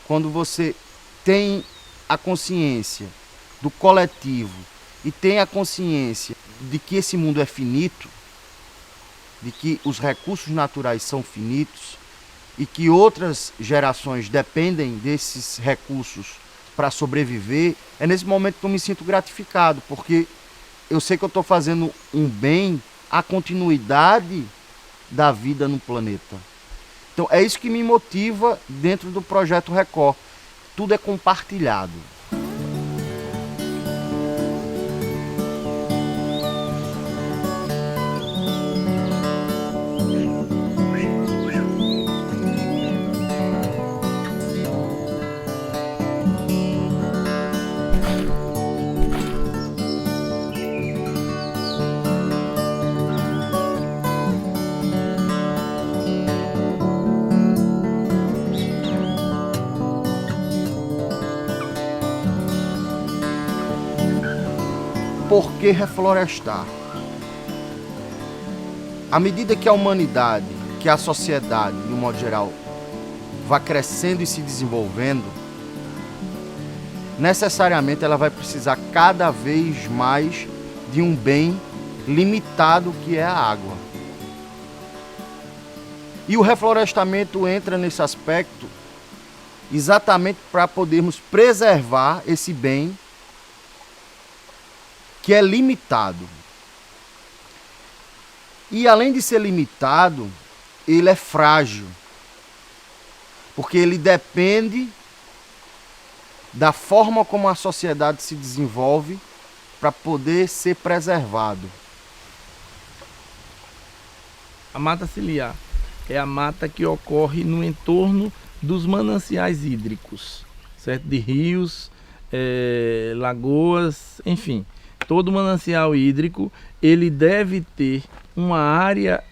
quando você tem a consciência do coletivo e tem a consciência de que esse mundo é finito, de que os recursos naturais são finitos e que outras gerações dependem desses recursos para sobreviver, é nesse momento que eu me sinto gratificado, porque eu sei que eu estou fazendo um bem à continuidade da vida no planeta. Então é isso que me motiva dentro do Projeto Record. Tudo é compartilhado. Por que reflorestar? À medida que a humanidade, que a sociedade, de um modo geral, vai crescendo e se desenvolvendo, necessariamente ela vai precisar cada vez mais de um bem limitado que é a água. E o reflorestamento entra nesse aspecto exatamente para podermos preservar esse bem que é limitado. E além de ser limitado, ele é frágil, porque ele depende da forma como a sociedade se desenvolve para poder ser preservado. A mata ciliar é a mata que ocorre no entorno dos mananciais hídricos, certo? De rios, lagoas, enfim. Todo manancial hídrico ele deve ter uma área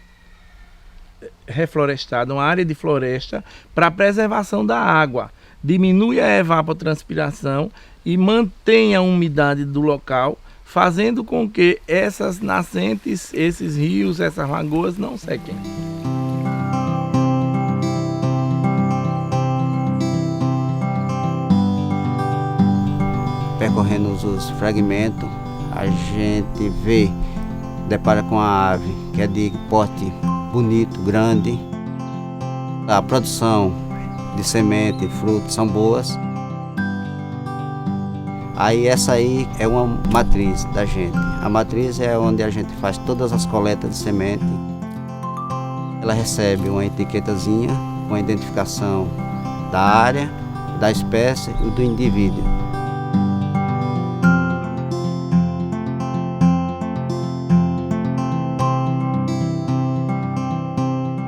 reflorestada, uma área de floresta para a preservação da água. Diminui a evapotranspiração e mantém a umidade do local, fazendo com que essas nascentes, esses rios, essas lagoas não sequem. Percorrendo os fragmentos, a gente depara com a ave que é de porte bonito, grande. A produção de semente e frutos são boas. Aí essa aí é uma matriz da gente. A matriz é onde a gente faz todas as coletas de semente. Ela recebe uma etiquetazinha com a identificação da área, da espécie e do indivíduo.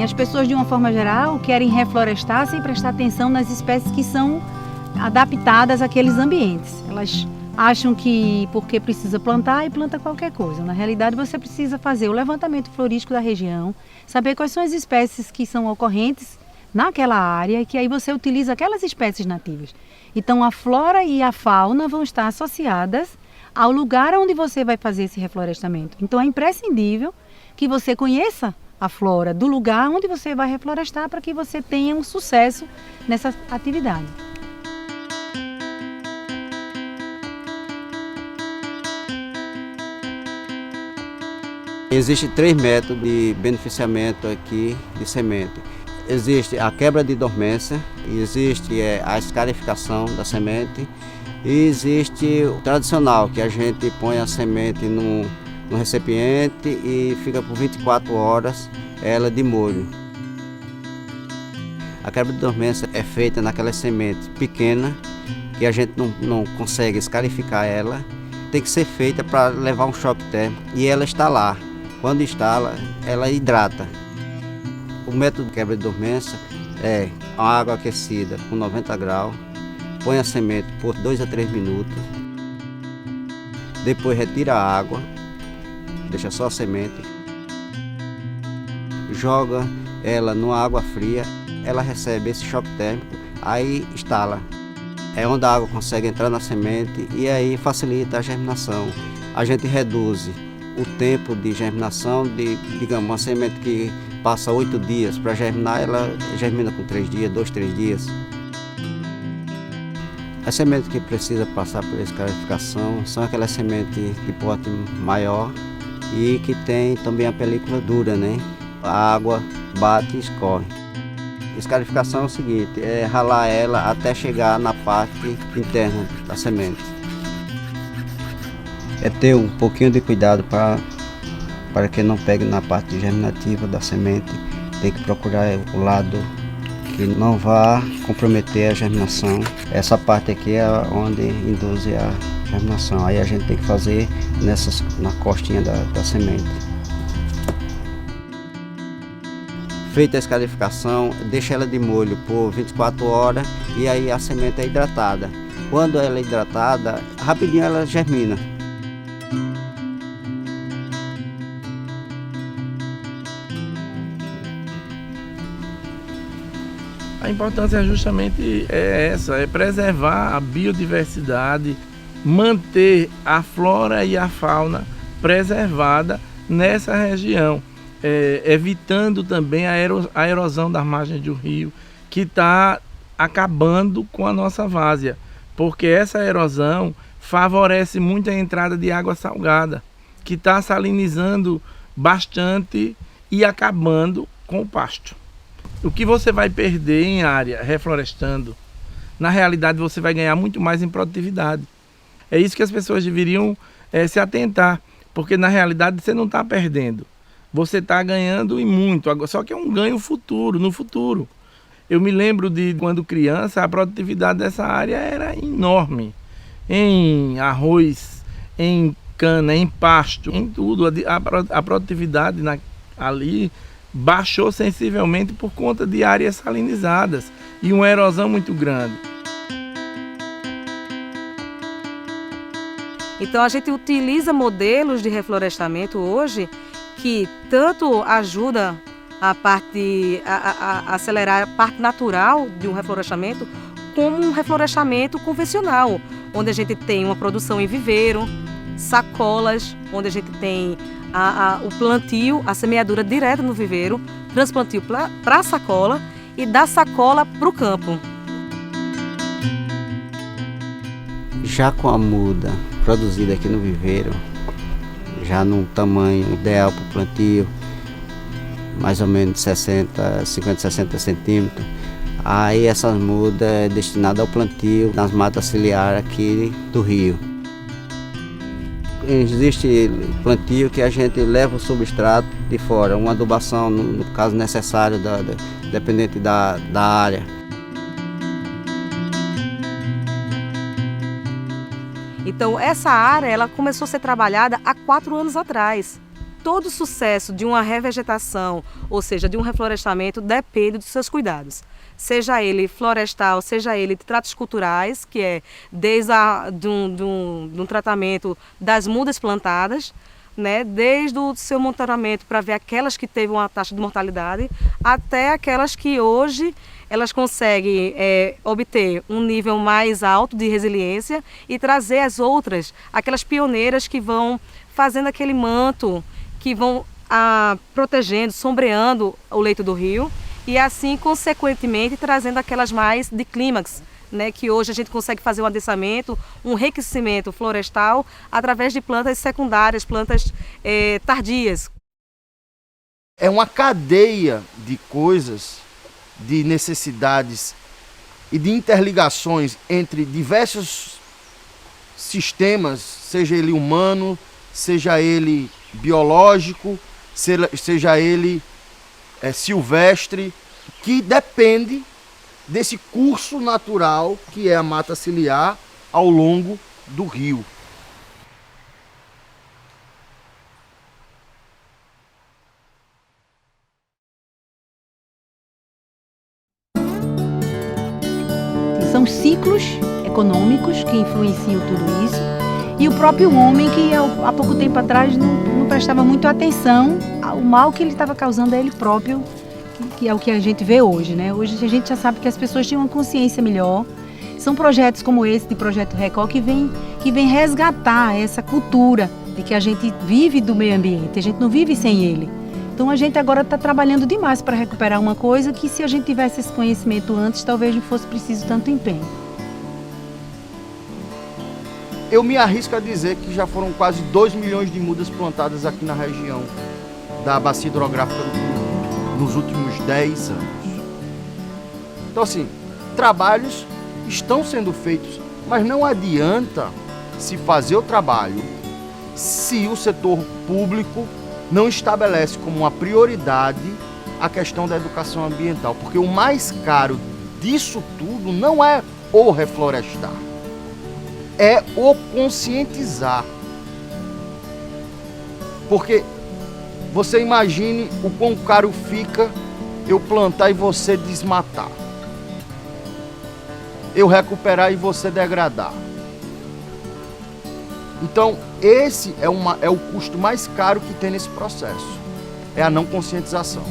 As pessoas, de uma forma geral, querem reflorestar sem prestar atenção nas espécies que são adaptadas àqueles ambientes. Elas acham que porque precisa plantar e planta qualquer coisa. Na realidade, você precisa fazer o levantamento florístico da região, saber quais são as espécies que são ocorrentes naquela área e que aí você utiliza aquelas espécies nativas. Então, a flora e a fauna vão estar associadas ao lugar onde você vai fazer esse reflorestamento. Então, é imprescindível que você conheça a flora do lugar onde você vai reflorestar para que você tenha um sucesso nessa atividade. Existem 3 métodos de beneficiamento aqui de semente. Existe a quebra de dormência, existe a escarificação da semente e existe o tradicional, que a gente põe a semente no recipiente e fica por 24 horas ela de molho. A quebra de dormência é feita naquelas sementes pequenas que a gente não consegue escarificar ela. Tem que ser feita para levar um choque térmico e ela instalar. Quando instala, ela hidrata. O método de quebra de dormência é a água aquecida com 90 graus, põe a semente por 2 a 3 minutos, depois retira a água, deixa só a semente, joga ela numa água fria, ela recebe esse choque térmico, aí instala. É onde a água consegue entrar na semente e aí facilita a germinação. A gente reduz o tempo de germinação digamos, uma semente que passa 8 dias para germinar, ela germina com 3 dias, 2, 3 dias. As sementes que precisam passar por escarificação são aquelas sementes de porte maior e que tem também a película dura, né? A água bate e escorre. Escarificação é o seguinte, é ralar ela até chegar na parte interna da semente. É ter um pouquinho de cuidado para que não pegue na parte germinativa da semente. Tem que procurar o lado que não vá comprometer a germinação. Essa parte aqui é onde induz a germinação. Aí a gente tem que fazer na costinha da semente. Feita a escarificação, deixa ela de molho por 24 horas e aí a semente é hidratada. Quando ela é hidratada, rapidinho ela germina. A importância justamente é essa, é preservar a biodiversidade, manter a flora e a fauna preservada nessa região, evitando também a erosão das margens do rio, que está acabando com a nossa várzea, porque essa erosão favorece muito a entrada de água salgada, que está salinizando bastante e acabando com o pasto. O que você vai perder em área reflorestando, na realidade você vai ganhar muito mais em produtividade. É isso que as pessoas deveriam se atentar, porque na realidade você não está perdendo, você está ganhando e muito, só que é um ganho futuro, no futuro. Eu me lembro de quando criança, a produtividade dessa área era enorme, em arroz, em cana, em pasto, em tudo. A produtividade ali baixou sensivelmente por conta de áreas salinizadas e uma erosão muito grande. Então a gente utiliza modelos de reflorestamento hoje que tanto ajuda a acelerar a parte natural de um reflorestamento, como um reflorestamento convencional, onde a gente tem uma produção em viveiro, sacolas, onde a gente tem o plantio, a semeadura direta no viveiro, transplantio para a sacola e da sacola para o campo. Já com a muda produzida aqui no viveiro, já num tamanho ideal para o plantio, mais ou menos 50, 60 centímetros, aí essas mudas é destinada ao plantio nas matas ciliares aqui do rio. Existe plantio que a gente leva o substrato de fora, uma adubação, no caso necessário, dependente da área. Então essa área ela começou a ser trabalhada há 4 anos atrás. Todo o sucesso de uma revegetação, ou seja, de um reflorestamento, depende dos seus cuidados. Seja ele florestal, seja ele de tratos culturais, que é desde um tratamento das mudas plantadas, né, desde o seu monitoramento para ver aquelas que teve uma taxa de mortalidade, até aquelas que hoje elas conseguem obter um nível mais alto de resiliência e trazer as outras, aquelas pioneiras que vão fazendo aquele manto, que vão protegendo, sombreando o leito do rio e assim, consequentemente, trazendo aquelas mais de clímax, né, que hoje a gente consegue fazer um adensamento, um enriquecimento florestal através de plantas secundárias, plantas tardias. É uma cadeia de coisas, de necessidades e de interligações entre diversos sistemas, seja ele humano, seja ele biológico, seja ele silvestre, que depende desse curso natural que é a mata ciliar ao longo do rio. São ciclos econômicos que influenciam tudo isso. E o próprio homem que há pouco tempo atrás não prestava muito atenção ao mal que ele estava causando a ele próprio, que é o que a gente vê hoje, né? Hoje a gente já sabe que as pessoas têm uma consciência melhor. São projetos como esse, de Projeto Record, que vem resgatar essa cultura de que a gente vive do meio ambiente, a gente não vive sem ele. Então a gente agora está trabalhando demais para recuperar uma coisa que, se a gente tivesse esse conhecimento antes, talvez não fosse preciso tanto empenho. Eu me arrisco a dizer que já foram quase 2 milhões de mudas plantadas aqui na região da bacia hidrográfica do Curupi nos últimos 10 anos. Então, assim, trabalhos estão sendo feitos, mas não adianta se fazer o trabalho se o setor público não estabelece como uma prioridade a questão da educação ambiental, porque o mais caro disso tudo não é o reflorestar, é o conscientizar. Porque você imagine o quão caro fica eu plantar e você desmatar, eu recuperar e você degradar. Então, esse é o custo mais caro que tem nesse processo, é a não conscientização.